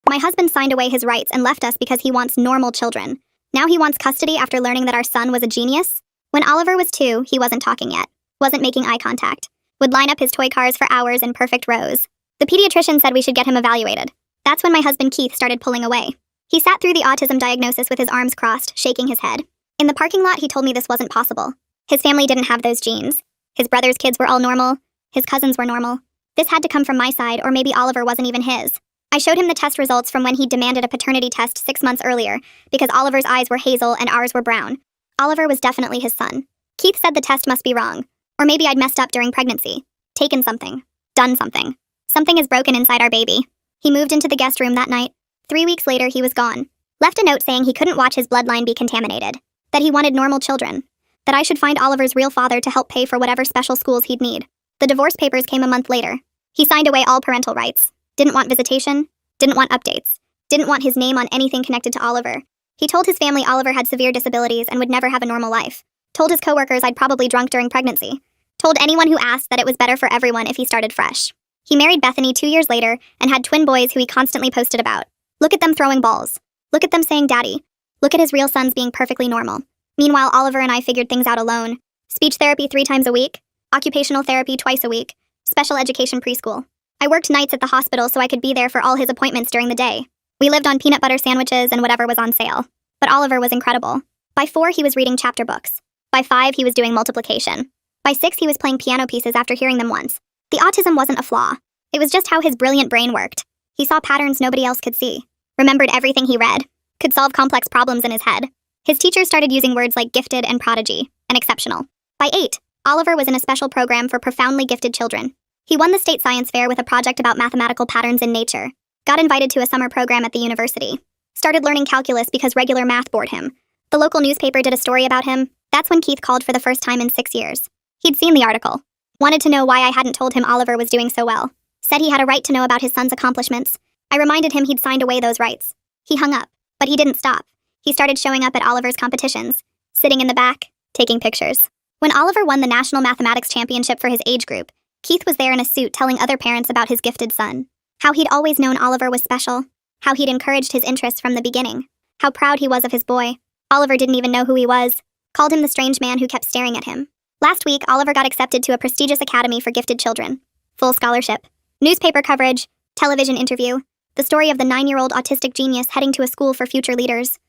My husband signed away his rights and left us because he wants normal children. Now he wants custody after learning that our son was a genius? When Oliver was 2, he wasn't talking yet, wasn't making eye contact, would line up his toy cars for hours in perfect rows. The pediatrician said we should get him evaluated. That's when my husband Keith started pulling away. He sat through the autism diagnosis with his arms crossed, shaking his head. In the parking lot, he told me this wasn't possible. His family didn't have those genes. His brother's kids were all normal. His cousins were normal. This had to come from my side, or maybe Oliver wasn't even his. I showed him the test results from when he demanded a paternity test 6 months earlier, because Oliver's eyes were hazel and ours were brown. Oliver was definitely his son. Keith said the test must be wrong. Or maybe I'd messed up during pregnancy. Taken something. Done something. Something is broken inside our baby. He moved into the guest room that night. 3 weeks later, he was gone. Left a note saying he couldn't watch his bloodline be contaminated. That he wanted normal children. That I should find Oliver's real father to help pay for whatever special schools he'd need. The divorce papers came a month later. He signed away all parental rights. Didn't want visitation. Didn't want updates. Didn't want his name on anything connected to Oliver. He told his family Oliver had severe disabilities and would never have a normal life. Told his coworkers I'd probably drunk during pregnancy. Told anyone who asked that it was better for everyone if he started fresh. He married Bethany 2 years later and had twin boys who he constantly posted about. Look at them throwing balls. Look at them saying daddy. Look at his real sons being perfectly normal. Meanwhile, Oliver and I figured things out alone. Speech therapy 3 times a week. Occupational therapy twice a week. Special education preschool. I worked nights at the hospital so I could be there for all his appointments during the day. We lived on peanut butter sandwiches and whatever was on sale. But Oliver was incredible. By 4, he was reading chapter books. By 5, he was doing multiplication. By 6, he was playing piano pieces after hearing them once. The autism wasn't a flaw. It was just how his brilliant brain worked. He saw patterns nobody else could see. Remembered everything he read. Could solve complex problems in his head. His teachers started using words like gifted and prodigy, and exceptional. By 8, Oliver was in a special program for profoundly gifted children. He won the state science fair with a project about mathematical patterns in nature. Got invited to a summer program at the university. Started learning calculus because regular math bored him. The local newspaper did a story about him. That's when Keith called for the first time in 6 years. He'd seen the article. Wanted to know why I hadn't told him Oliver was doing so well. Said he had a right to know about his son's accomplishments. I reminded him he'd signed away those rights. He hung up, but he didn't stop. He started showing up at Oliver's competitions. Sitting in the back, taking pictures. When Oliver won the National Mathematics Championship for his age group, Keith was there in a suit telling other parents about his gifted son. How he'd always known Oliver was special. How he'd encouraged his interests from the beginning. How proud he was of his boy. Oliver didn't even know who he was. Called him the strange man who kept staring at him. Last week, Oliver got accepted to a prestigious academy for gifted children. Full scholarship. Newspaper coverage. Television interview. The story of the 9-year-old autistic genius heading to a school for future leaders.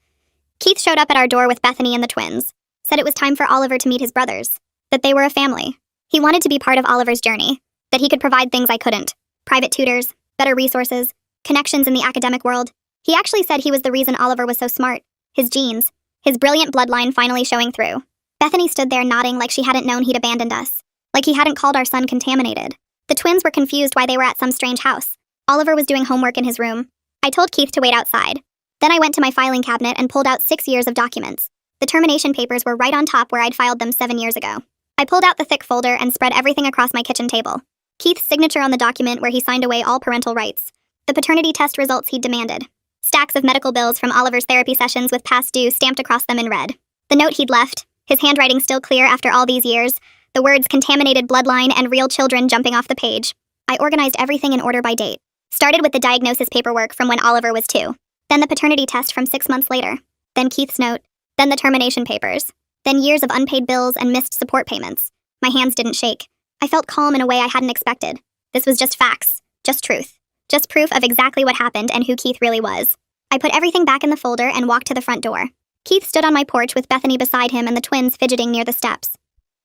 Keith showed up at our door with Bethany and the twins. Said it was time for Oliver to meet his brothers. That they were a family. He wanted to be part of Oliver's journey. That he could provide things I couldn't. Private tutors, better resources, connections in the academic world. He actually said he was the reason Oliver was so smart. His genes. His brilliant bloodline finally showing through. Bethany stood there nodding like she hadn't known he'd abandoned us. Like he hadn't called our son contaminated. The twins were confused why they were at some strange house. Oliver was doing homework in his room. I told Keith to wait outside. Then I went to my filing cabinet and pulled out 6 years of documents. The termination papers were right on top where I'd filed them 7 years ago. I pulled out the thick folder and spread everything across my kitchen table. Keith's signature on the document where he signed away all parental rights. The paternity test results he'd demanded. Stacks of medical bills from Oliver's therapy sessions with past due stamped across them in red. The note he'd left, his handwriting still clear after all these years, the words contaminated bloodline and real children jumping off the page. I organized everything in order by date. Started with the diagnosis paperwork from when Oliver was 2. Then the paternity test from 6 months later. Then Keith's note. Then the termination papers. Then years of unpaid bills and missed support payments. My hands didn't shake. I felt calm in a way I hadn't expected. This was just facts. Just truth. Just proof of exactly what happened and who Keith really was. I put everything back in the folder and walked to the front door. Keith stood on my porch with Bethany beside him and the twins fidgeting near the steps.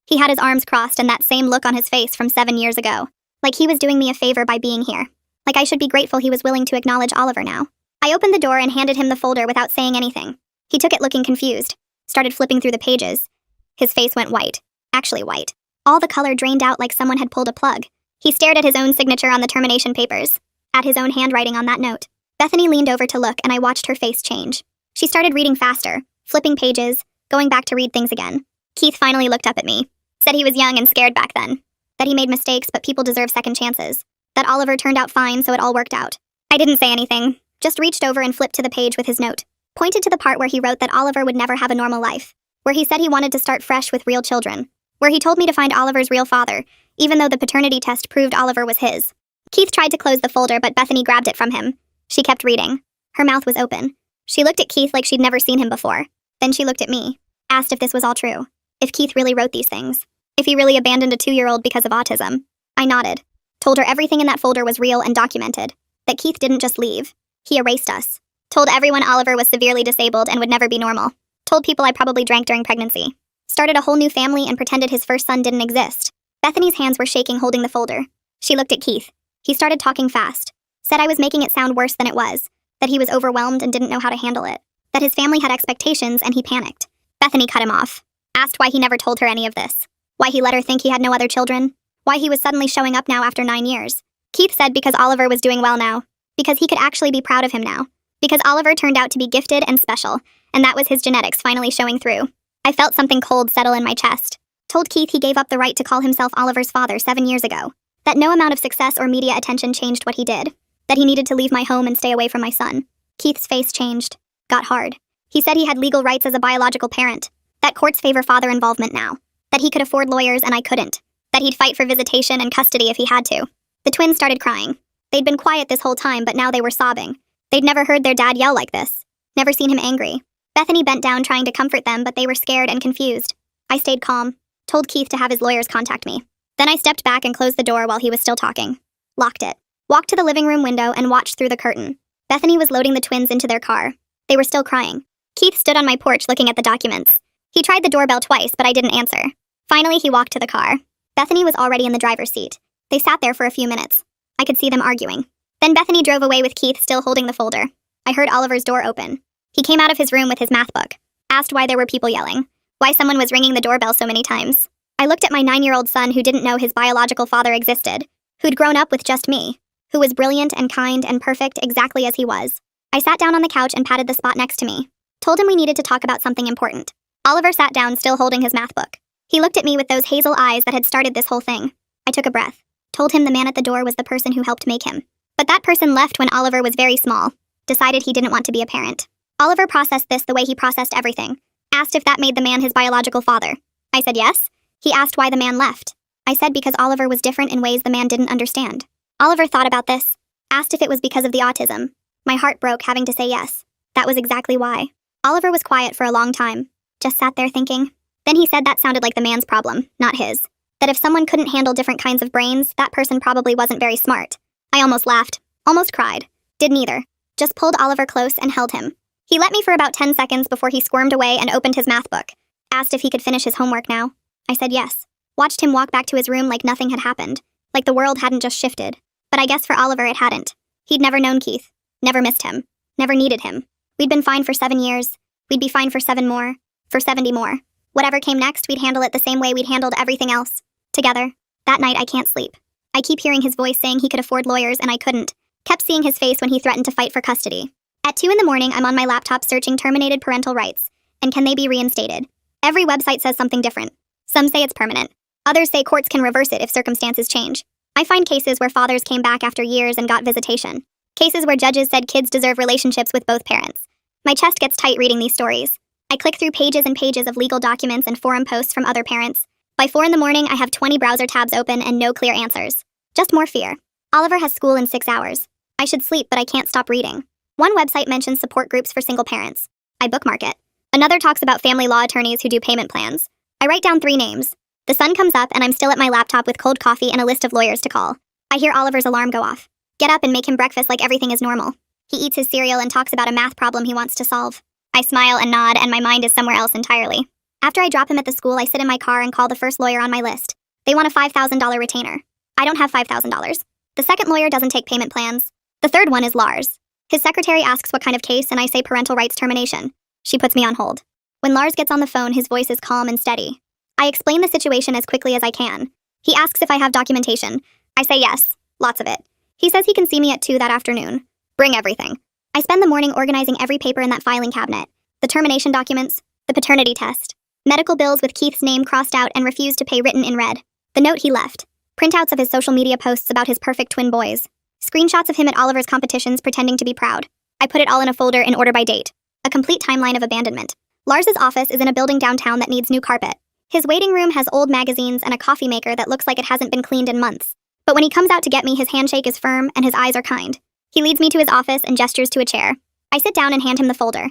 He had his arms crossed and that same look on his face from 7 years ago. Like he was doing me a favor by being here. Like I should be grateful he was willing to acknowledge Oliver now. I opened the door and handed him the folder without saying anything. He took it looking confused. Started flipping through the pages. His face went white. Actually white. All the color drained out like someone had pulled a plug. He stared at his own signature on the termination papers. At his own handwriting on that note. Bethany leaned over to look and I watched her face change. She started reading faster, flipping pages, going back to read things again. Keith finally looked up at me. Said he was young and scared back then. That he made mistakes but people deserve second chances. That Oliver turned out fine so it all worked out. I didn't say anything. Just reached over and flipped to the page with his note. Pointed to the part where he wrote that Oliver would never have a normal life. Where he said he wanted to start fresh with real children. Where he told me to find Oliver's real father, even though the paternity test proved Oliver was his. Keith tried to close the folder but Bethany grabbed it from him. She kept reading. Her mouth was open. She looked at Keith like she'd never seen him before. Then she looked at me. Asked if this was all true. If Keith really wrote these things. If he really abandoned a 2-year-old because of autism. I nodded. Told her everything in that folder was real and documented. That Keith didn't just leave. He erased us. Told everyone Oliver was severely disabled and would never be normal. Told people I probably drank during pregnancy. Started a whole new family and pretended his first son didn't exist. Bethany's hands were shaking holding the folder. She looked at Keith. He started talking fast. Said I was making it sound worse than it was. That he was overwhelmed and didn't know how to handle it. That his family had expectations and he panicked. Bethany cut him off. Asked why he never told her any of this. Why he let her think he had no other children. Why he was suddenly showing up now after 9 years. Keith said because Oliver was doing well now. Because he could actually be proud of him now. Because Oliver turned out to be gifted and special, and that was his genetics finally showing through. I felt something cold settle in my chest. Told Keith he gave up the right to call himself Oliver's father 7 years ago. That no amount of success or media attention changed what he did. That he needed to leave my home and stay away from my son. Keith's face changed. Got hard. He said he had legal rights as a biological parent. That courts favor father involvement now. That he could afford lawyers and I couldn't. That he'd fight for visitation and custody if he had to. The twins started crying. They'd been quiet this whole time, but now they were sobbing. They'd never heard their dad yell like this. Never seen him angry. Bethany bent down trying to comfort them, but they were scared and confused. I stayed calm. Told Keith to have his lawyers contact me. Then I stepped back and closed the door while he was still talking. Locked it. Walked to the living room window and watched through the curtain. Bethany was loading the twins into their car. They were still crying. Keith stood on my porch looking at the documents. He tried the doorbell twice, but I didn't answer. Finally, he walked to the car. Bethany was already in the driver's seat. They sat there for a few minutes. I could see them arguing. Then Bethany drove away with Keith still holding the folder. I heard Oliver's door open. He came out of his room with his math book. Asked why there were people yelling. Why someone was ringing the doorbell so many times. I looked at my 9-year-old son who didn't know his biological father existed. Who'd grown up with just me. Who was brilliant and kind and perfect exactly as he was. I sat down on the couch and patted the spot next to me. Told him we needed to talk about something important. Oliver sat down still holding his math book. He looked at me with those hazel eyes that had started this whole thing. I took a breath. Told him the man at the door was the person who helped make him. But that person left when Oliver was very small. Decided he didn't want to be a parent. Oliver processed this the way he processed everything. Asked if that made the man his biological father. I said yes. He asked why the man left. I said because Oliver was different in ways the man didn't understand. Oliver thought about this. Asked if it was because of the autism. My heart broke having to say yes. That was exactly why. Oliver was quiet for a long time. Just sat there thinking. Then he said that sounded like the man's problem, not his. That if someone couldn't handle different kinds of brains, that person probably wasn't very smart. I almost laughed. Almost cried. Did neither. Just pulled Oliver close and held him. He let me for about 10 seconds before he squirmed away and opened his math book. Asked if he could finish his homework now. I said yes. Watched him walk back to his room like nothing had happened. Like the world hadn't just shifted. But I guess for Oliver it hadn't. He'd never known Keith. Never missed him. Never needed him. We'd been fine for 7 years. We'd be fine for 7 more. For 70 more. Whatever came next, we'd handle it the same way we'd handled everything else. Together. That night I can't sleep. I keep hearing his voice saying he could afford lawyers and I couldn't. Kept seeing his face when he threatened to fight for custody. At 2 in the morning, I'm on my laptop searching terminated parental rights. And can they be reinstated? Every website says something different. Some say it's permanent. Others say courts can reverse it if circumstances change. I find cases where fathers came back after years and got visitation. Cases where judges said kids deserve relationships with both parents. My chest gets tight reading these stories. I click through pages and pages of legal documents and forum posts from other parents. By 4 in the morning, I have 20 browser tabs open and no clear answers. Just more fear. Oliver has school in 6 hours. I should sleep, but I can't stop reading. One website mentions support groups for single parents. I bookmark it. Another talks about family law attorneys who do payment plans. I write down 3 names. The sun comes up and I'm still at my laptop with cold coffee and a list of lawyers to call. I hear Oliver's alarm go off. Get up and make him breakfast like everything is normal. He eats his cereal and talks about a math problem he wants to solve. I smile and nod and my mind is somewhere else entirely. After I drop him at the school, I sit in my car and call the first lawyer on my list. They want a $5,000 retainer. I don't have $5,000. The second lawyer doesn't take payment plans. The third one is Lars. His secretary asks what kind of case and I say parental rights termination. She puts me on hold. When Lars gets on the phone, his voice is calm and steady. I explain the situation as quickly as I can. He asks if I have documentation. I say yes, lots of it. He says he can see me at 2 that afternoon. Bring everything. I spend the morning organizing every paper in that filing cabinet. The termination documents, the paternity test, medical bills with Keith's name crossed out and refused to pay written in red, the note he left, printouts of his social media posts about his perfect twin boys, screenshots of him at Oliver's competitions pretending to be proud. I put it all in a folder in order by date. A complete timeline of abandonment. Lars's office is in a building downtown that needs new carpet. His waiting room has old magazines and a coffee maker that looks like it hasn't been cleaned in months. But when he comes out to get me, his handshake is firm and his eyes are kind. He leads me to his office and gestures to a chair. I sit down and hand him the folder.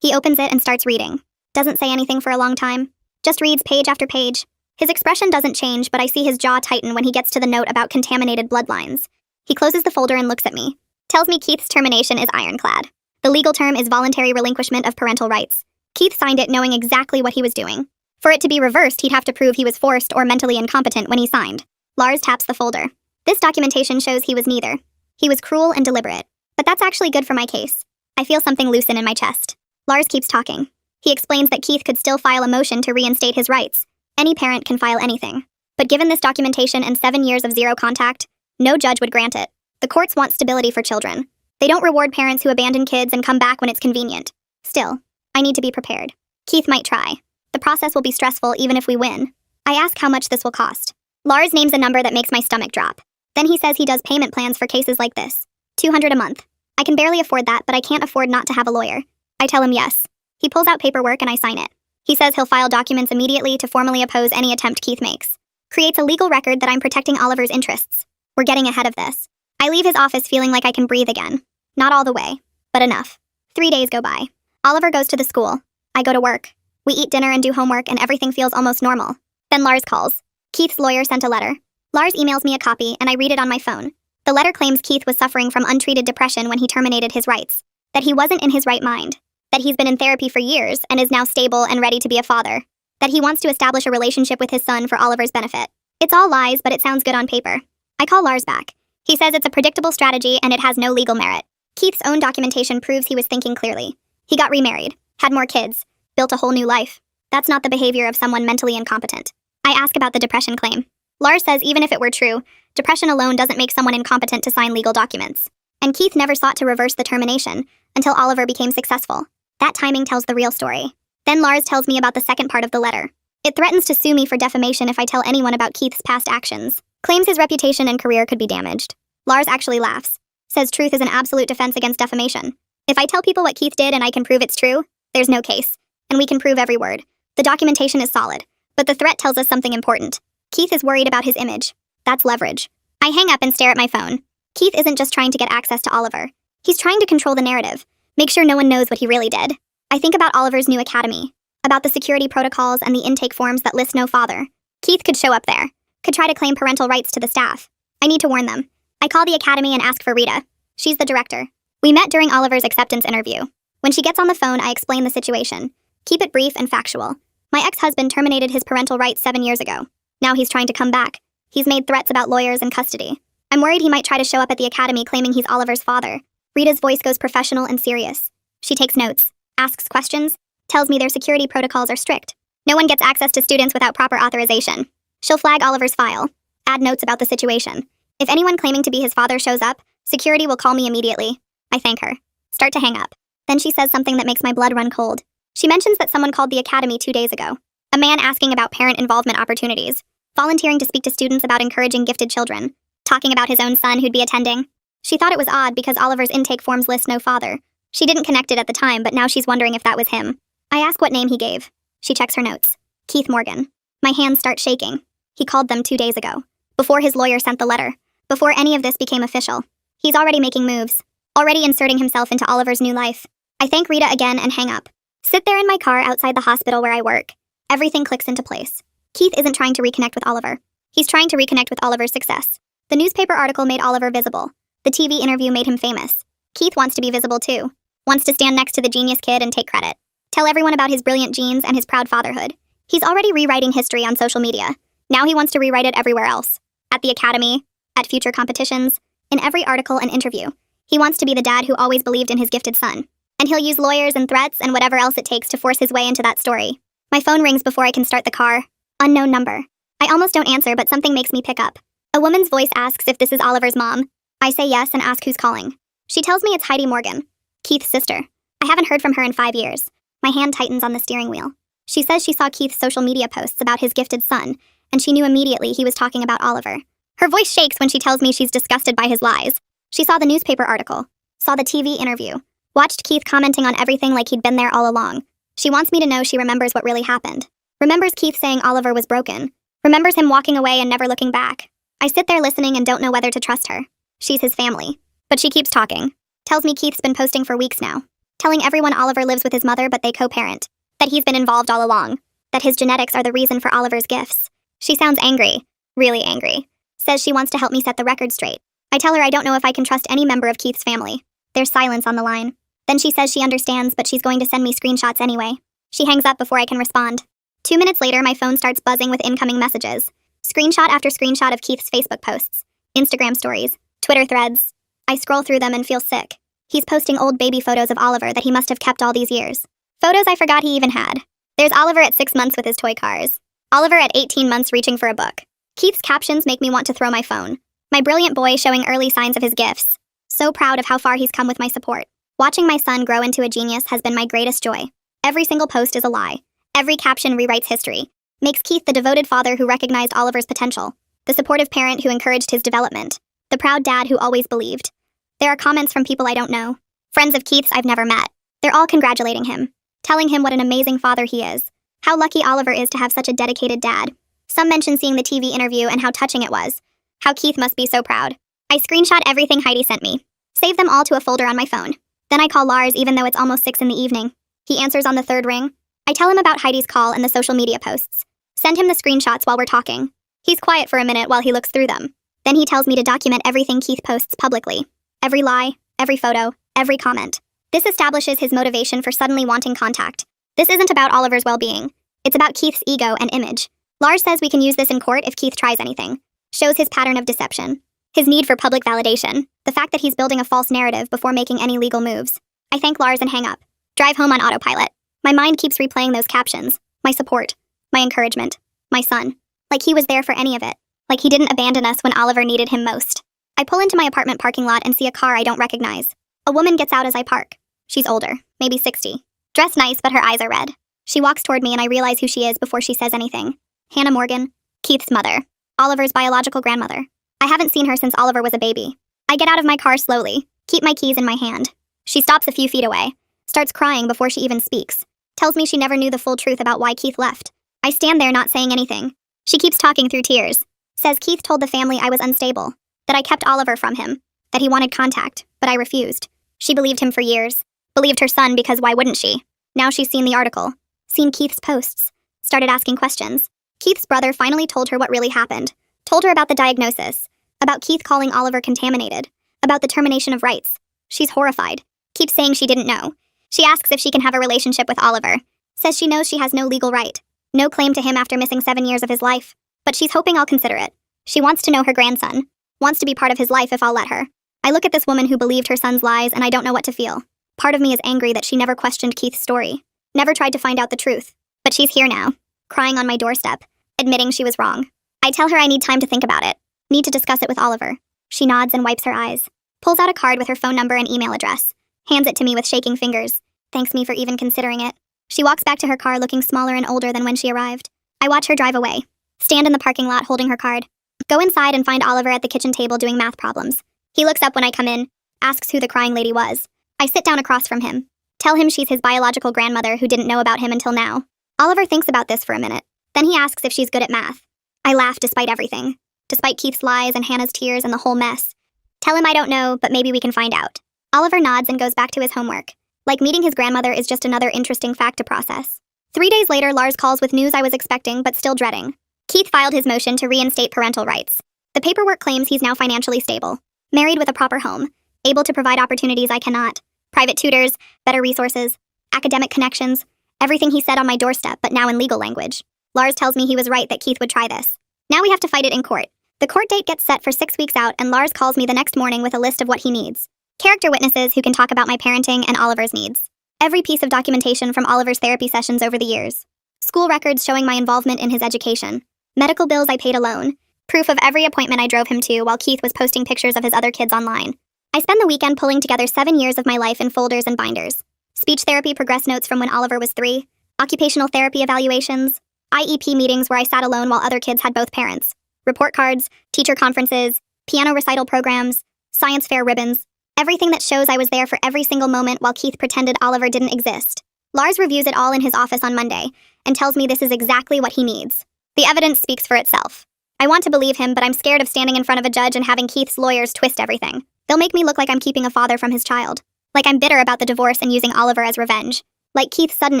He opens it and starts reading. Doesn't say anything for a long time. Just reads page after page. His expression doesn't change, but I see his jaw tighten when he gets to the note about contaminated bloodlines. He closes the folder and looks at me. Tells me Keith's termination is ironclad. The legal term is voluntary relinquishment of parental rights. Keith signed it knowing exactly what he was doing. For it to be reversed, he'd have to prove he was forced or mentally incompetent when he signed. Lars taps the folder. This documentation shows he was neither. He was cruel and deliberate. But that's actually good for my case. I feel something loosen in my chest. Lars keeps talking. He explains that Keith could still file a motion to reinstate his rights. Any parent can file anything. But given this documentation and 7 years of zero contact, no judge would grant it. The courts want stability for children. They don't reward parents who abandon kids and come back when it's convenient. Still, I need to be prepared. Keith might try. The process will be stressful even if we win. I ask how much this will cost. Lars names a number that makes my stomach drop. Then he says he does payment plans for cases like this. $200 a month. I can barely afford that, but I can't afford not to have a lawyer. I tell him yes. He pulls out paperwork and I sign it. He says he'll file documents immediately to formally oppose any attempt Keith makes. Creates a legal record that I'm protecting Oliver's interests. We're getting ahead of this. I leave his office feeling like I can breathe again. Not all the way, but enough. 3 days go by. Oliver goes to the school. I go to work. We eat dinner and do homework and everything feels almost normal. Then Lars calls. Keith's lawyer sent a letter. Lars emails me a copy and I read it on my phone. The letter claims Keith was suffering from untreated depression when he terminated his rights. That he wasn't in his right mind. That he's been in therapy for years and is now stable and ready to be a father. That he wants to establish a relationship with his son for Oliver's benefit. It's all lies, but it sounds good on paper. I call Lars back. He says it's a predictable strategy and it has no legal merit. Keith's own documentation proves he was thinking clearly. He got remarried, had more kids, built a whole new life. That's not the behavior of someone mentally incompetent. I ask about the depression claim. Lars says even if it were true, depression alone doesn't make someone incompetent to sign legal documents. And Keith never sought to reverse the termination until Oliver became successful. That timing tells the real story. Then Lars tells me about the second part of the letter. It threatens to sue me for defamation if I tell anyone about Keith's past actions. Claims his reputation and career could be damaged. Lars actually laughs. Says truth is an absolute defense against defamation. If I tell people what Keith did and I can prove it's true, there's no case. And we can prove every word. The documentation is solid. But the threat tells us something important. Keith is worried about his image. That's leverage. I hang up and stare at my phone. Keith isn't just trying to get access to Oliver. He's trying to control the narrative. Make sure no one knows what he really did. I think about Oliver's new academy. About the security protocols and the intake forms that list no father. Keith could show up there. Could try to claim parental rights to the staff. I need to warn them. I call the academy and ask for Rita. She's the director. We met during Oliver's acceptance interview. When she gets on the phone, I explain the situation. Keep it brief and factual. My ex-husband terminated his parental rights 7 years ago. Now he's trying to come back. He's made threats about lawyers and custody. I'm worried he might try to show up at the academy claiming he's Oliver's father. Rita's voice goes professional and serious. She takes notes, asks questions, tells me their security protocols are strict. No one gets access to students without proper authorization. She'll flag Oliver's file, add notes about the situation. If anyone claiming to be his father shows up, security will call me immediately. I thank her. Start to hang up. Then she says something that makes my blood run cold. She mentions that someone called the academy 2 days ago. A man asking about parent involvement opportunities, volunteering to speak to students about encouraging gifted children, talking about his own son who'd be attending. She thought it was odd because Oliver's intake forms list no father. She didn't connect it at the time, but now she's wondering if that was him. I ask what name he gave. She checks her notes. Keith Morgan. My hands start shaking. He called them 2 days ago. Before his lawyer sent the letter. Before any of this became official. He's already making moves. Already inserting himself into Oliver's new life. I thank Rita again and hang up. Sit there in my car outside the hospital where I work. Everything clicks into place. Keith isn't trying to reconnect with Oliver. He's trying to reconnect with Oliver's success. The newspaper article made Oliver visible. The TV interview made him famous. Keith wants to be visible too. Wants to stand next to the genius kid and take credit. Tell everyone about his brilliant genes and his proud fatherhood. He's already rewriting history on social media. Now he wants to rewrite it everywhere else. At the academy, at future competitions, in every article and interview. He wants to be the dad who always believed in his gifted son. And he'll use lawyers and threats and whatever else it takes to force his way into that story. My phone rings before I can start the car. Unknown number. I almost don't answer, but something makes me pick up. A woman's voice asks if this is Oliver's mom. I say yes and ask who's calling. She tells me it's Heidi Morgan, Keith's sister. I haven't heard from her in 5 years. My hand tightens on the steering wheel. She says she saw Keith's social media posts about his gifted son, and she knew immediately he was talking about Oliver. Her voice shakes when she tells me she's disgusted by his lies. She saw the newspaper article, saw the TV interview, watched Keith commenting on everything like he'd been there all along. She wants me to know she remembers what really happened. Remembers Keith saying Oliver was broken. Remembers him walking away and never looking back. I sit there listening and don't know whether to trust her. She's his family. But she keeps talking. Tells me Keith's been posting for weeks now. Telling everyone Oliver lives with his mother but they co-parent. That he's been involved all along. That his genetics are the reason for Oliver's gifts. She sounds angry. Really angry. Says she wants to help me set the record straight. I tell her I don't know if I can trust any member of Keith's family. There's silence on the line. Then she says she understands but she's going to send me screenshots anyway. She hangs up before I can respond. 2 minutes later, my phone starts buzzing with incoming messages. Screenshot after screenshot of Keith's Facebook posts. Instagram stories. Twitter threads. I scroll through them and feel sick. He's posting old baby photos of Oliver that he must have kept all these years. Photos I forgot he even had. There's Oliver at 6 months with his toy cars. Oliver at 18 months reaching for a book. Keith's captions make me want to throw my phone. My brilliant boy showing early signs of his gifts. So proud of how far he's come with my support. Watching my son grow into a genius has been my greatest joy. Every single post is a lie. Every caption rewrites history. Makes Keith the devoted father who recognized Oliver's potential. The supportive parent who encouraged his development. The proud dad who always believed. There are comments from people I don't know. Friends of Keith's I've never met. They're all congratulating him. Telling him what an amazing father he is. How lucky Oliver is to have such a dedicated dad. Some mention seeing the TV interview and how touching it was. How Keith must be so proud. I screenshot everything Heidi sent me. Save them all to a folder on my phone. Then I call Lars even though it's almost 6 in the evening. He answers on the 3rd ring. I tell him about Heidi's call and the social media posts. Send him the screenshots while we're talking. He's quiet for a minute while he looks through them. Then he tells me to document everything Keith posts publicly. Every lie, every photo, every comment. This establishes his motivation for suddenly wanting contact. This isn't about Oliver's well-being. It's about Keith's ego and image. Lars says we can use this in court if Keith tries anything. Shows his pattern of deception. His need for public validation. The fact that he's building a false narrative before making any legal moves. I thank Lars and hang up. Drive home on autopilot. My mind keeps replaying those captions. My support. My encouragement. My son. Like he was there for any of it. Like he didn't abandon us when Oliver needed him most. I pull into my apartment parking lot and see a car I don't recognize. A woman gets out as I park. She's older, maybe 60. Dressed nice, but her eyes are red. She walks toward me and I realize who she is before she says anything. Hannah Morgan. Keith's mother. Oliver's biological grandmother. I haven't seen her since Oliver was a baby. I get out of my car slowly. Keep my keys in my hand. She stops a few feet away. Starts crying before she even speaks. Tells me she never knew the full truth about why Keith left. I stand there not saying anything. She keeps talking through tears. Says Keith told the family I was unstable. That I kept Oliver from him. That he wanted contact, but I refused. She believed him for years. Believed her son because why wouldn't she? Now she's seen the article. Seen Keith's posts. Started asking questions. Keith's brother finally told her what really happened. Told her about the diagnosis. About Keith calling Oliver contaminated. About the termination of rights. She's horrified. Keeps saying she didn't know. She asks if she can have a relationship with Oliver. Says she knows she has no legal right. No claim to him after missing 7 years of his life. But she's hoping I'll consider it. She wants to know her grandson. Wants to be part of his life if I'll let her. I look at this woman who believed her son's lies and I don't know what to feel. Part of me is angry that she never questioned Keith's story. Never tried to find out the truth. But she's here now. Crying on my doorstep. Admitting she was wrong. I tell her I need time to think about it. Need to discuss it with Oliver. She nods and wipes her eyes. Pulls out a card with her phone number and email address. Hands it to me with shaking fingers. Thanks me for even considering it. She walks back to her car looking smaller and older than when she arrived. I watch her drive away. Stand in the parking lot holding her card. Go inside and find Oliver at the kitchen table doing math problems. He looks up when I come in. Asks who the crying lady was. I sit down across from him. Tell him she's his biological grandmother who didn't know about him until now. Oliver thinks about this for a minute. Then he asks if she's good at math. I laugh despite everything. Despite Keith's lies and Hannah's tears and the whole mess. Tell him I don't know, but maybe we can find out. Oliver nods and goes back to his homework. Like meeting his grandmother is just another interesting fact to process. 3 days later, Lars calls with news I was expecting but still dreading. Keith filed his motion to reinstate parental rights. The paperwork claims he's now financially stable. Married with a proper home. Able to provide opportunities I cannot. Private tutors, better resources, academic connections. Everything he said on my doorstep, but now in legal language. Lars tells me he was right that Keith would try this. Now we have to fight it in court. The court date gets set for 6 weeks out and Lars calls me the next morning with a list of what he needs. Character witnesses who can talk about my parenting and Oliver's needs. Every piece of documentation from Oliver's therapy sessions over the years. School records showing my involvement in his education. Medical bills I paid alone. Proof of every appointment I drove him to while Keith was posting pictures of his other kids online. I spend the weekend pulling together 7 years of my life in folders and binders. Speech therapy progress notes from when Oliver was 3. Occupational therapy evaluations. IEP meetings where I sat alone while other kids had both parents. Report cards, teacher conferences, piano recital programs, science fair ribbons. Everything that shows I was there for every single moment while Keith pretended Oliver didn't exist. Lars reviews it all in his office on Monday and tells me this is exactly what he needs. The evidence speaks for itself. I want to believe him, but I'm scared of standing in front of a judge and having Keith's lawyers twist everything. They'll make me look like I'm keeping a father from his child. Like I'm bitter about the divorce and using Oliver as revenge. Like Keith's sudden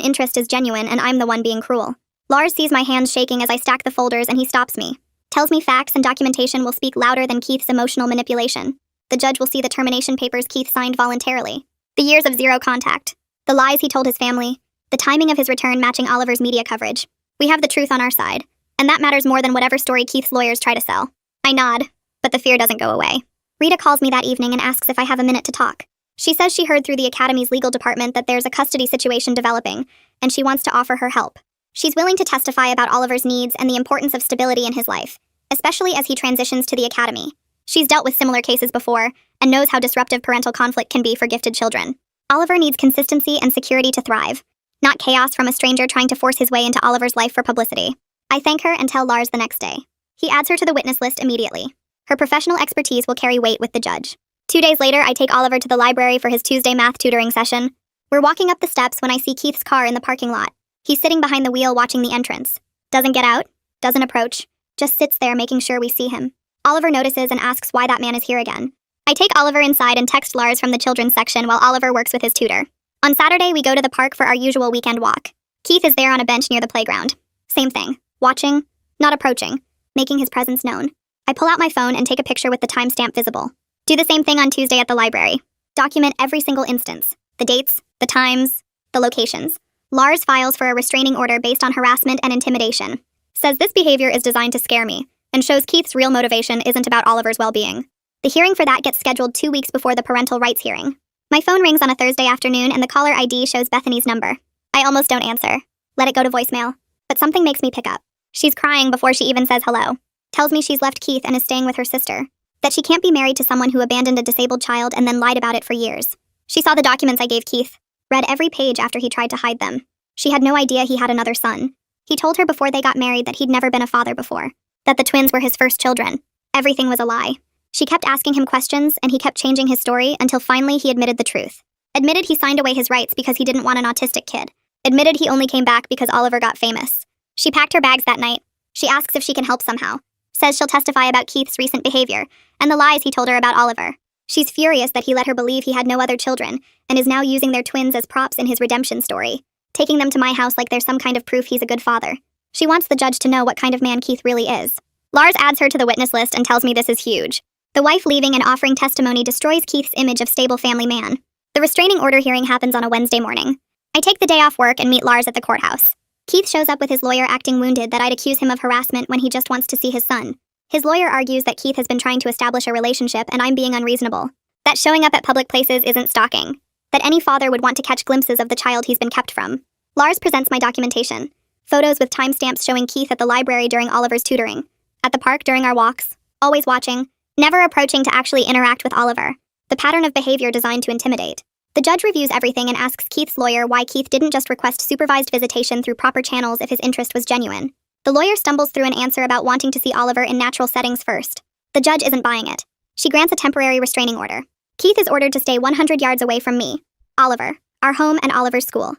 interest is genuine and I'm the one being cruel. Lars sees my hands shaking as I stack the folders and he stops me. Tells me facts and documentation will speak louder than Keith's emotional manipulation. The judge will see the termination papers Keith signed voluntarily. The years of zero contact. The lies he told his family. The timing of his return matching Oliver's media coverage. We have the truth on our side. And that matters more than whatever story Keith's lawyers try to sell. I nod, but the fear doesn't go away. Rita calls me that evening and asks if I have a minute to talk. She says she heard through the Academy's legal department that there's a custody situation developing, and she wants to offer her help. She's willing to testify about Oliver's needs and the importance of stability in his life, especially as he transitions to the Academy. She's dealt with similar cases before, and knows how disruptive parental conflict can be for gifted children. Oliver needs consistency and security to thrive, not chaos from a stranger trying to force his way into Oliver's life for publicity. I thank her and tell Lars the next day. He adds her to the witness list immediately. Her professional expertise will carry weight with the judge. 2 days later, I take Oliver to the library for his Tuesday math tutoring session. We're walking up the steps when I see Keith's car in the parking lot. He's sitting behind the wheel watching the entrance. Doesn't get out, doesn't approach, just sits there making sure we see him. Oliver notices and asks why that man is here again. I take Oliver inside and text Lars from the children's section while Oliver works with his tutor. On Saturday, we go to the park for our usual weekend walk. Keith is there on a bench near the playground. Same thing, watching, not approaching, making his presence known. I pull out my phone and take a picture with the timestamp visible. Do the same thing on Tuesday at the library. Document every single instance. The dates, the times, the locations. Lars files for a restraining order based on harassment and intimidation. Says this behavior is designed to scare me, and shows Keith's real motivation isn't about Oliver's well-being. The hearing for that gets scheduled 2 weeks before the parental rights hearing. My phone rings on a Thursday afternoon and the caller ID shows Bethany's number. I almost don't answer. Let it go to voicemail. But something makes me pick up. She's crying before she even says hello. Tells me she's left Keith and is staying with her sister. That she can't be married to someone who abandoned a disabled child and then lied about it for years. She saw the documents I gave Keith. Read every page after he tried to hide them. She had no idea he had another son. He told her before they got married that he'd never been a father before. That the twins were his first children. Everything was a lie. She kept asking him questions and he kept changing his story until finally he admitted the truth. Admitted he signed away his rights because he didn't want an autistic kid. Admitted he only came back because Oliver got famous. She packed her bags that night. She asks if she can help somehow. Says she'll testify about Keith's recent behavior and the lies he told her about Oliver. She's furious that he let her believe he had no other children and is now using their twins as props in his redemption story, taking them to my house like there's some kind of proof he's a good father. She wants the judge to know what kind of man Keith really is. Lars adds her to the witness list and tells me this is huge. The wife leaving and offering testimony destroys Keith's image of stable family man. The restraining order hearing happens on a Wednesday morning. I take the day off work and meet Lars at the courthouse. Keith shows up with his lawyer acting wounded that I'd accuse him of harassment when he just wants to see his son. His lawyer argues that Keith has been trying to establish a relationship and I'm being unreasonable. That showing up at public places isn't stalking. That any father would want to catch glimpses of the child he's been kept from. Lars presents my documentation. Photos with timestamps showing Keith at the library during Oliver's tutoring. At the park during our walks. Always watching. Never approaching to actually interact with Oliver. The pattern of behavior designed to intimidate. The judge reviews everything and asks Keith's lawyer why Keith didn't just request supervised visitation through proper channels if his interest was genuine. The lawyer stumbles through an answer about wanting to see Oliver in natural settings first. The judge isn't buying it. She grants a temporary restraining order. Keith is ordered to stay 100 yards away from me, Oliver, our home and Oliver's school.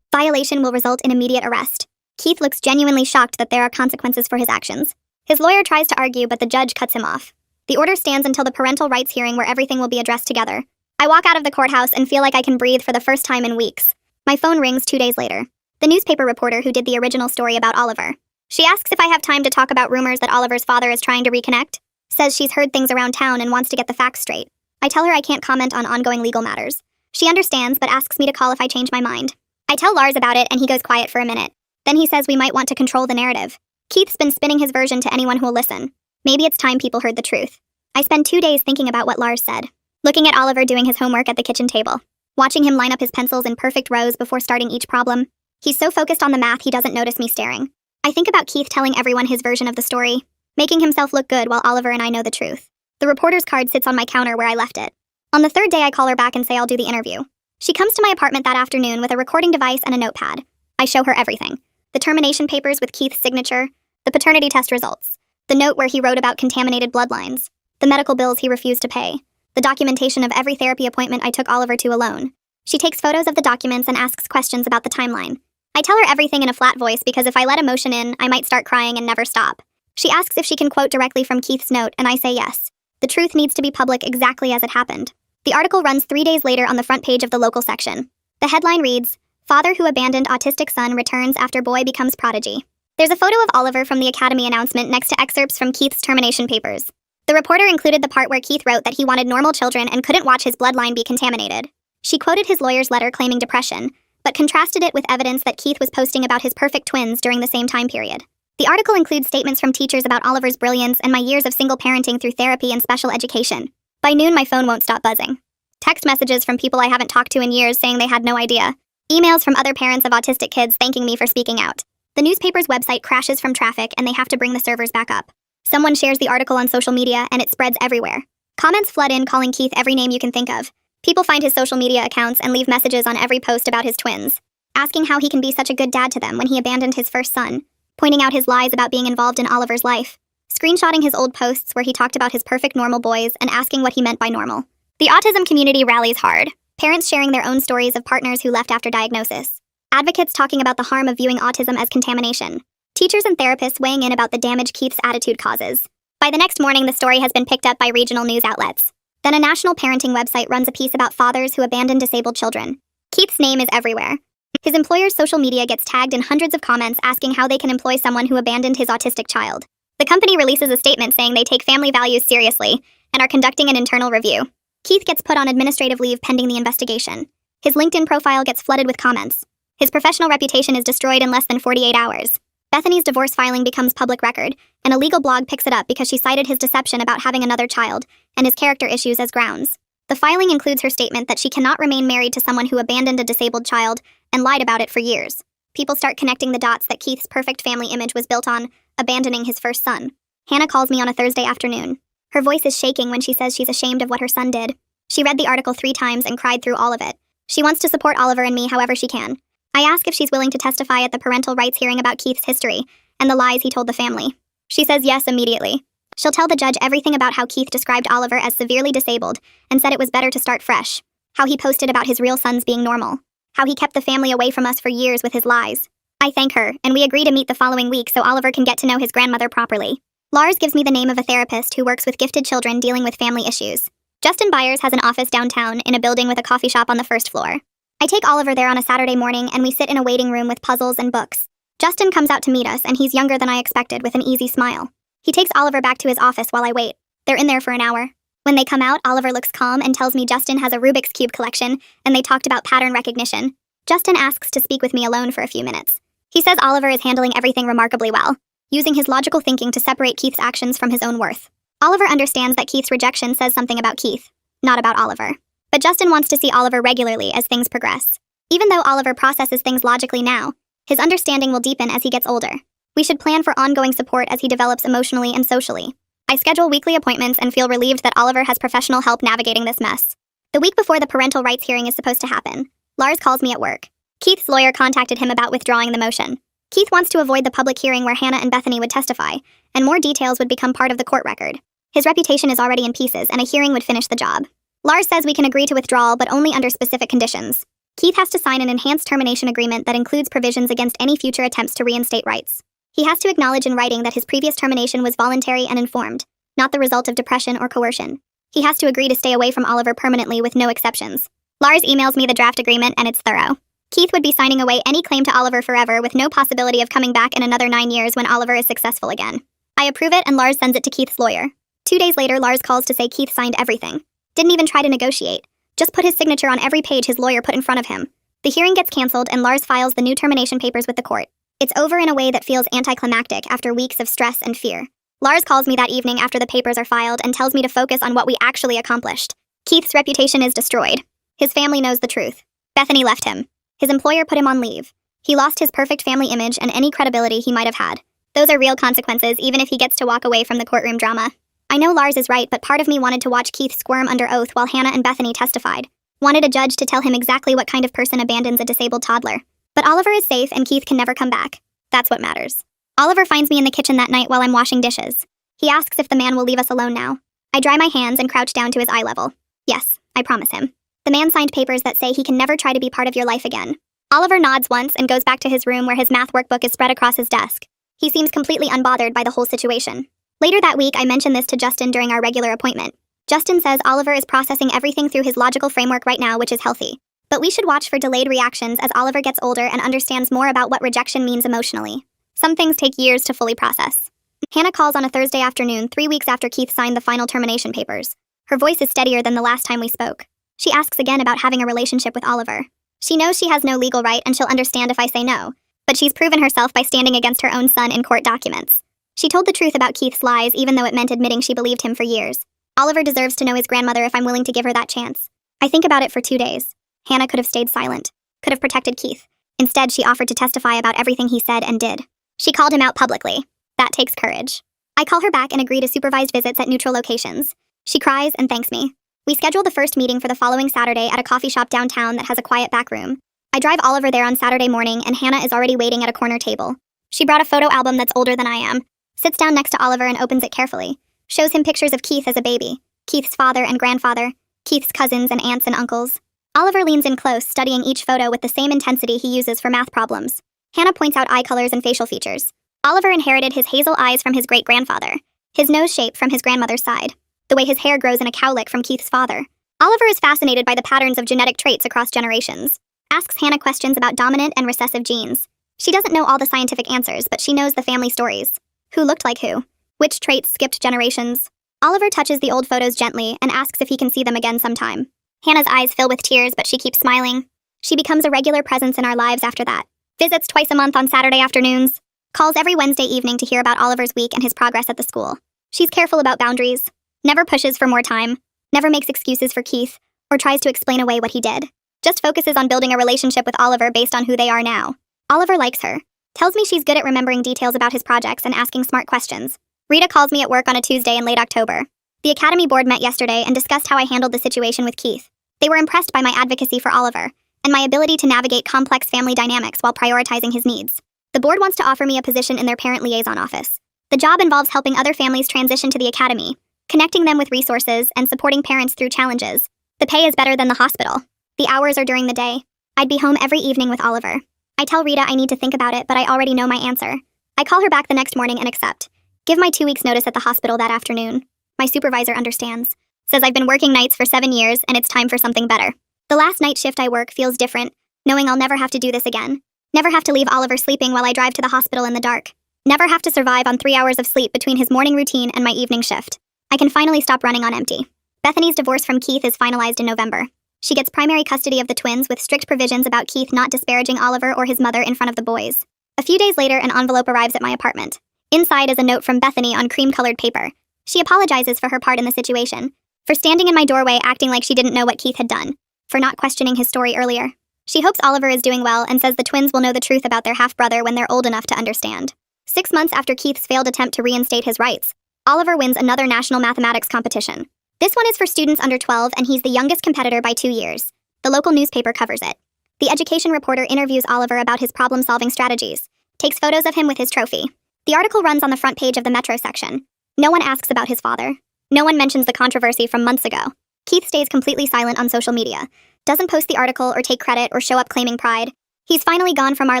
Violation will result in immediate arrest. Keith looks genuinely shocked that there are consequences for his actions. His lawyer tries to argue, but the judge cuts him off. The order stands until the parental rights hearing where everything will be addressed together. I walk out of the courthouse and feel like I can breathe for the first time in weeks. My phone rings 2 days later. The newspaper reporter who did the original story about Oliver. She asks if I have time to talk about rumors that Oliver's father is trying to reconnect. Says she's heard things around town and wants to get the facts straight. I tell her I can't comment on ongoing legal matters. She understands but asks me to call if I change my mind. I tell Lars about it and he goes quiet for a minute. Then he says we might want to control the narrative. Keith's been spinning his version to anyone who'll listen. Maybe it's time people heard the truth. I spend 2 days thinking about what Lars said. Looking at Oliver doing his homework at the kitchen table. Watching him line up his pencils in perfect rows before starting each problem. He's so focused on the math he doesn't notice me staring. I think about Keith telling everyone his version of the story, making himself look good while Oliver and I know the truth. The reporter's card sits on my counter where I left it. On the 3rd day I call her back and say I'll do the interview. She comes to my apartment that afternoon with a recording device and a notepad. I show her everything. The termination papers with Keith's signature, the paternity test results, the note where he wrote about contaminated bloodlines, the medical bills he refused to pay, the documentation of every therapy appointment I took Oliver to alone. She takes photos of the documents and asks questions about the timeline. I tell her everything in a flat voice because if I let emotion in, I might start crying and never stop. She asks if she can quote directly from Keith's note, and I say yes. The truth needs to be public exactly as it happened. The article runs 3 days later on the front page of the local section. The headline reads, "Father who abandoned autistic son returns after boy becomes prodigy." There's a photo of Oliver from the Academy announcement next to excerpts from Keith's termination papers. The reporter included the part where Keith wrote that he wanted normal children and couldn't watch his bloodline be contaminated. She quoted his lawyer's letter claiming depression, but contrasted it with evidence that Keith was posting about his perfect twins during the same time period. The article includes statements from teachers about Oliver's brilliance and my years of single parenting through therapy and special education. By noon, my phone won't stop buzzing. Text messages from people I haven't talked to in years saying they had no idea. Emails from other parents of autistic kids thanking me for speaking out. The newspaper's website crashes from traffic and they have to bring the servers back up. Someone shares the article on social media and it spreads everywhere. Comments flood in calling Keith every name you can think of. People find his social media accounts and leave messages on every post about his twins, asking how he can be such a good dad to them when he abandoned his first son, pointing out his lies about being involved in Oliver's life, screenshotting his old posts where he talked about his perfect normal boys and asking what he meant by normal. The autism community rallies hard, parents sharing their own stories of partners who left after diagnosis, advocates talking about the harm of viewing autism as contamination, teachers and therapists weighing in about the damage Keith's attitude causes. By the next morning, the story has been picked up by regional news outlets. Then a national parenting website runs a piece about fathers who abandon disabled children. Keith's name is everywhere. His employer's social media gets tagged in hundreds of comments asking how they can employ someone who abandoned his autistic child. The company releases a statement saying they take family values seriously and are conducting an internal review. Keith gets put on administrative leave pending the investigation. His LinkedIn profile gets flooded with comments. His professional reputation is destroyed in less than 48 hours. Bethany's divorce filing becomes public record, and a legal blog picks it up because she cited his deception about having another child and his character issues as grounds. The filing includes her statement that she cannot remain married to someone who abandoned a disabled child and lied about it for years. People start connecting the dots that Keith's perfect family image was built on abandoning his first son. Hannah calls me on a Thursday afternoon. Her voice is shaking when she says she's ashamed of what her son did. She read the article 3 times and cried through all of it. She wants to support Oliver and me however she can. I ask if she's willing to testify at the parental rights hearing about Keith's history and the lies he told the family. She says yes immediately. She'll tell the judge everything about how Keith described Oliver as severely disabled and said it was better to start fresh, how he posted about his real sons being normal, how he kept the family away from us for years with his lies. I thank her, and we agree to meet the following week so Oliver can get to know his grandmother properly. Lars gives me the name of a therapist who works with gifted children dealing with family issues. Justin Byers has an office downtown in a building with a coffee shop on the first floor. I take Oliver there on a Saturday morning and we sit in a waiting room with puzzles and books. Justin comes out to meet us and he's younger than I expected with an easy smile. He takes Oliver back to his office while I wait. They're in there for an hour. When they come out, Oliver looks calm and tells me Justin has a Rubik's Cube collection and they talked about pattern recognition. Justin asks to speak with me alone for a few minutes. He says Oliver is handling everything remarkably well, using his logical thinking to separate Keith's actions from his own worth. Oliver understands that Keith's rejection says something about Keith, not about Oliver. But Justin wants to see Oliver regularly as things progress. Even though Oliver processes things logically now, his understanding will deepen as he gets older. We should plan for ongoing support as he develops emotionally and socially. I schedule weekly appointments and feel relieved that Oliver has professional help navigating this mess. The week before the parental rights hearing is supposed to happen, Lars calls me at work. Keith's lawyer contacted him about withdrawing the motion. Keith wants to avoid the public hearing where Hannah and Bethany would testify, and more details would become part of the court record. His reputation is already in pieces, and a hearing would finish the job. Lars says we can agree to withdrawal, but only under specific conditions. Keith has to sign an enhanced termination agreement that includes provisions against any future attempts to reinstate rights. He has to acknowledge in writing that his previous termination was voluntary and informed, not the result of depression or coercion. He has to agree to stay away from Oliver permanently with no exceptions. Lars emails me the draft agreement and it's thorough. Keith would be signing away any claim to Oliver forever with no possibility of coming back in another 9 years when Oliver is successful again. I approve it and Lars sends it to Keith's lawyer. 2 days later, Lars calls to say Keith signed everything. Didn't even try to negotiate. Just put his signature on every page his lawyer put in front of him. The hearing gets canceled and Lars files the new termination papers with the court. It's over in a way that feels anticlimactic after weeks of stress and fear. Lars calls me that evening after the papers are filed and tells me to focus on what we actually accomplished. Keith's reputation is destroyed. His family knows the truth. Bethany left him. His employer put him on leave. He lost his perfect family image and any credibility he might have had. Those are real consequences even if he gets to walk away from the courtroom drama. I know Lars is right, but part of me wanted to watch Keith squirm under oath while Hannah and Bethany testified. Wanted a judge to tell him exactly what kind of person abandons a disabled toddler. But Oliver is safe and Keith can never come back. That's what matters. Oliver finds me in the kitchen that night while I'm washing dishes. He asks if the man will leave us alone now. I dry my hands and crouch down to his eye level. Yes, I promise him. The man signed papers that say he can never try to be part of your life again. Oliver nods once and goes back to his room where his math workbook is spread across his desk. He seems completely unbothered by the whole situation. Later that week, I mentioned this to Justin during our regular appointment. Justin says Oliver is processing everything through his logical framework right now, which is healthy. But we should watch for delayed reactions as Oliver gets older and understands more about what rejection means emotionally. Some things take years to fully process. Hannah calls on a Thursday afternoon, 3 weeks after Keith signed the final termination papers. Her voice is steadier than the last time we spoke. She asks again about having a relationship with Oliver. She knows she has no legal right and she'll understand if I say no, but she's proven herself by standing against her own son in court documents. She told the truth about Keith's lies even though it meant admitting she believed him for years. Oliver deserves to know his grandmother if I'm willing to give her that chance. I think about it for 2 days. Hannah could have stayed silent, could have protected Keith. Instead, she offered to testify about everything he said and did. She called him out publicly. That takes courage. I call her back and agree to supervised visits at neutral locations. She cries and thanks me. We schedule the first meeting for the following Saturday at a coffee shop downtown that has a quiet back room. I drive Oliver there on Saturday morning and Hannah is already waiting at a corner table. She brought a photo album that's older than I am, sits down next to Oliver and opens it carefully. Shows him pictures of Keith as a baby, Keith's father and grandfather, Keith's cousins and aunts and uncles. Oliver leans in close, studying each photo with the same intensity he uses for math problems. Hannah points out eye colors and facial features. Oliver inherited his hazel eyes from his great-grandfather, his nose shape from his grandmother's side, the way his hair grows in a cowlick from Keith's father. Oliver is fascinated by the patterns of genetic traits across generations. Asks Hannah questions about dominant and recessive genes. She doesn't know all the scientific answers, but she knows the family stories. Who looked like who? Which traits skipped generations? Oliver touches the old photos gently and asks if he can see them again sometime. Hannah's eyes fill with tears, but she keeps smiling. She becomes a regular presence in our lives after that. Visits twice a month on Saturday afternoons. Calls every Wednesday evening to hear about Oliver's week and his progress at the school. She's careful about boundaries. Never pushes for more time. Never makes excuses for Keith, or tries to explain away what he did. Just focuses on building a relationship with Oliver based on who they are now. Oliver likes her. Tells me she's good at remembering details about his projects and asking smart questions. Rita calls me at work on a Tuesday in late October. The Academy board met yesterday and discussed how I handled the situation with Keith. They were impressed by my advocacy for Oliver, and my ability to navigate complex family dynamics while prioritizing his needs. The board wants to offer me a position in their parent liaison office. The job involves helping other families transition to the Academy, connecting them with resources, and supporting parents through challenges. The pay is better than the hospital. The hours are during the day. I'd be home every evening with Oliver. I tell Rita I need to think about it, but I already know my answer. I call her back the next morning and accept. Give my 2 weeks notice at the hospital that afternoon. My supervisor understands. Says I've been working nights for 7 years and it's time for something better. The last night shift I work feels different, knowing I'll never have to do this again. Never have to leave Oliver sleeping while I drive to the hospital in the dark. Never have to survive on 3 hours of sleep between his morning routine and my evening shift. I can finally stop running on empty. Bethany's divorce from Keith is finalized in November. She gets primary custody of the twins with strict provisions about Keith not disparaging Oliver or his mother in front of the boys. A few days later, an envelope arrives at my apartment. Inside is a note from Bethany on cream-colored paper. She apologizes for her part in the situation, for standing in my doorway acting like she didn't know what Keith had done, for not questioning his story earlier. She hopes Oliver is doing well and says the twins will know the truth about their half-brother when they're old enough to understand. 6 months after Keith's failed attempt to reinstate his rights, Oliver wins another national mathematics competition. This one is for students under 12 and he's the youngest competitor by 2 years. The local newspaper covers it. The education reporter interviews Oliver about his problem-solving strategies, takes photos of him with his trophy. The article runs on the front page of the Metro section. No one asks about his father. No one mentions the controversy from months ago. Keith stays completely silent on social media, doesn't post the article or take credit or show up claiming pride. He's finally gone from our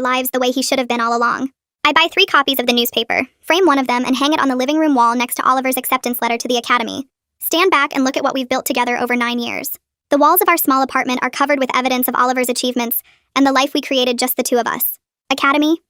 lives the way he should have been all along. I buy 3 copies of the newspaper, frame one of them and hang it on the living room wall next to Oliver's acceptance letter to the Academy. Stand back and look at what we've built together over 9 years. The walls of our small apartment are covered with evidence of Oliver's achievements and the life we created just the two of us. Academy,